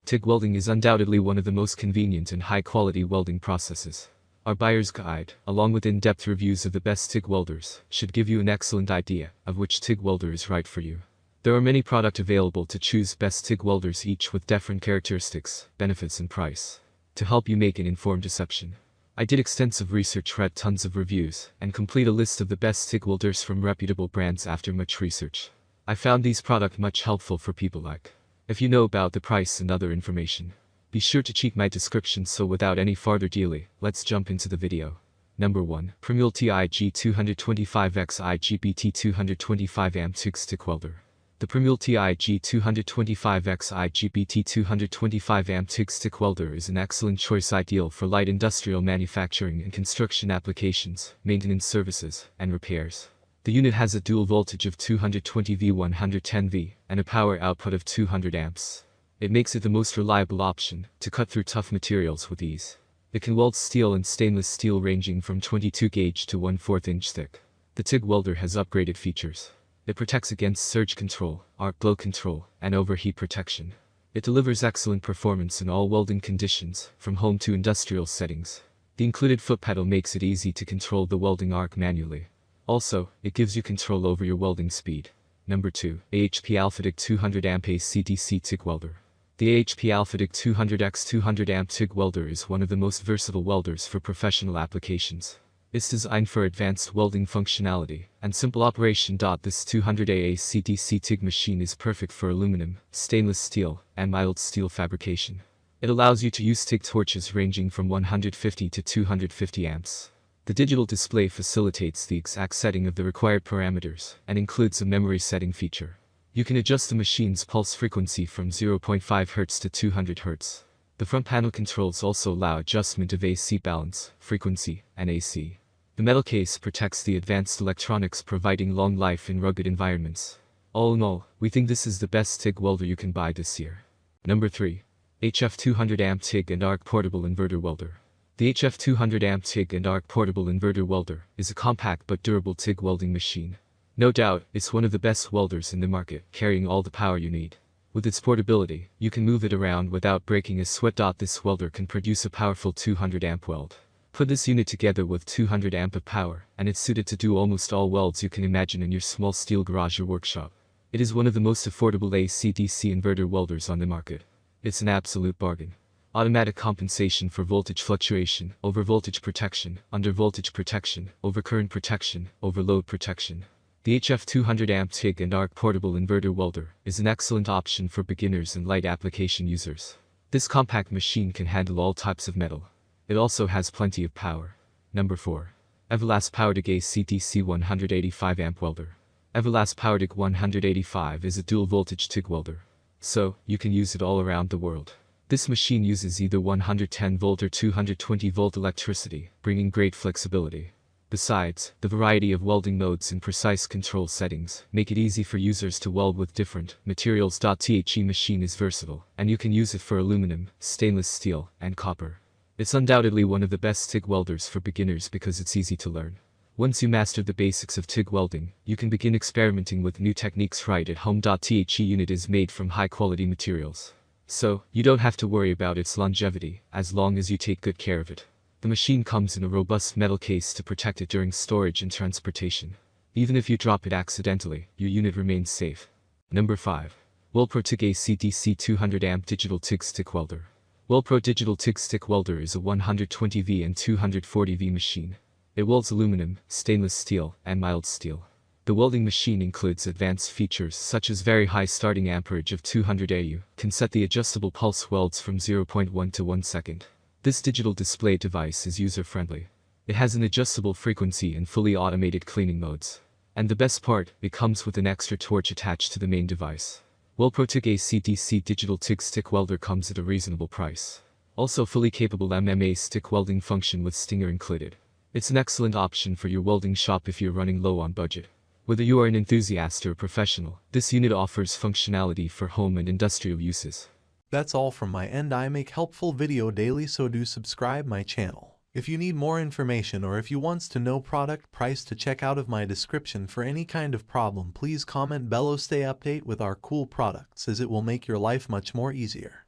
TIG welding is undoubtedly one of the most convenient and high-quality welding processes. Our buyer's guide, along with in-depth reviews of the best TIG welders, should give you an excellent idea of which TIG welder is right for you. There are many products available to choose best TIG welders, each with different characteristics, benefits and price, to help you make an informed decision. I did extensive research, read tons of reviews, and complete a list of the best TIG welders from reputable brands after much research. I found these products much helpful for people like. If you know about the price and other information, be sure to check my description. So without any further delay, let's jump into the video. Number 1. PRIMEWELD TIG 225X IGBT 225 amp TIG stick welder. The PRIMEWELD TIG 225X IGBT 225 amp TIG stick welder is an excellent choice, ideal for light industrial manufacturing and construction applications, maintenance services, and repairs. The unit has a dual voltage of 220V 110V and a power output of 200 amps. It makes it the most reliable option to cut through tough materials with ease. It can weld steel and stainless steel ranging from 22 gauge to 1/4 inch thick. The TIG welder has upgraded features. It protects against surge control, arc blow control, and overheat protection. It delivers excellent performance in all welding conditions, from home to industrial settings. The included foot pedal makes it easy to control the welding arc manually. Also, it gives you control over your welding speed. Number 2. AHP AlphaTIG 200 amp AC/DC TIG welder. The AHP AlphaTIG 200x 200 amp TIG welder is one of the most versatile welders for professional applications. It's designed for advanced welding functionality and simple operation. This 200 AC/DC TIG machine is perfect for aluminum, stainless steel, and mild steel fabrication. It allows you to use TIG torches ranging from 150 to 250 amps. The digital display facilitates the exact setting of the required parameters and includes a memory setting feature. You can adjust the machine's pulse frequency from 0.5 Hz to 200 Hz. The front panel controls also allow adjustment of AC balance, frequency, and AC. The metal case protects the advanced electronics, providing long life in rugged environments. All in all, we think this is the best TIG welder you can buy this year. Number 3. HF 200 amp TIG and Arc Portable Inverter Welder. The HF 200 amp TIG and Arc Portable Inverter Welder is a compact but durable TIG welding machine. No doubt, it's one of the best welders in the market, carrying all the power you need. With its portability, you can move it around without breaking a sweat. This welder can produce a powerful 200 amp weld. Put this unit together with 200 amp of power, and it's suited to do almost all welds you can imagine in your small steel garage or workshop. It is one of the most affordable AC/DC inverter welders on the market. It's an absolute bargain. Automatic compensation for voltage fluctuation, overvoltage protection, undervoltage protection, overcurrent protection, overload protection. The HF 200 amp TIG and Arc Portable Inverter Welder is an excellent option for beginners and light application users. This compact machine can handle all types of metal. It also has plenty of power. Number 4. Everlast PowerTIG AC/DC 185 amp Welder. Everlast PowerTIG 185 is a dual voltage TIG welder, so you can use it all around the world. This machine uses either 110 volt or 220 volt electricity, bringing great flexibility. Besides, the variety of welding modes and precise control settings make it easy for users to weld with different materials. TIG machine is versatile, and you can use it for aluminum, stainless steel, and copper. It's undoubtedly one of the best TIG welders for beginners because it's easy to learn. Once you master the basics of TIG welding, you can begin experimenting with new techniques right at home. TIG unit is made from high-quality materials, so you don't have to worry about its longevity as long as you take good care of it. The machine comes in a robust metal case to protect it during storage and transportation. Even if you drop it accidentally, your unit remains safe. Number 5. WILLPRO TIG AC/DC 200 amp Digital TIG Stick Welder. WILLPRO Digital TIG Stick Welder is a 120V and 240V machine. It welds aluminum, stainless steel, and mild steel. The welding machine includes advanced features such as very high starting amperage of 200 AU, can set the adjustable pulse welds from 0.1 to 1 second. This digital display device is user-friendly. It has an adjustable frequency and fully automated cleaning modes. And the best part, it comes with an extra torch attached to the main device. WILLPRO TIG AC/DC Digital TIG Stick Welder comes at a reasonable price. Also fully capable MMA stick welding function with stinger included. It's an excellent option for your welding shop if you're running low on budget. Whether you are an enthusiast or a professional, this unit offers functionality for home and industrial uses. That's all from my end. I make helpful video daily, so do subscribe my channel. If you need more information or if you wants to know product price to check out of my description for any kind of problem, please comment below. Stay update with our cool products as it will make your life much more easier.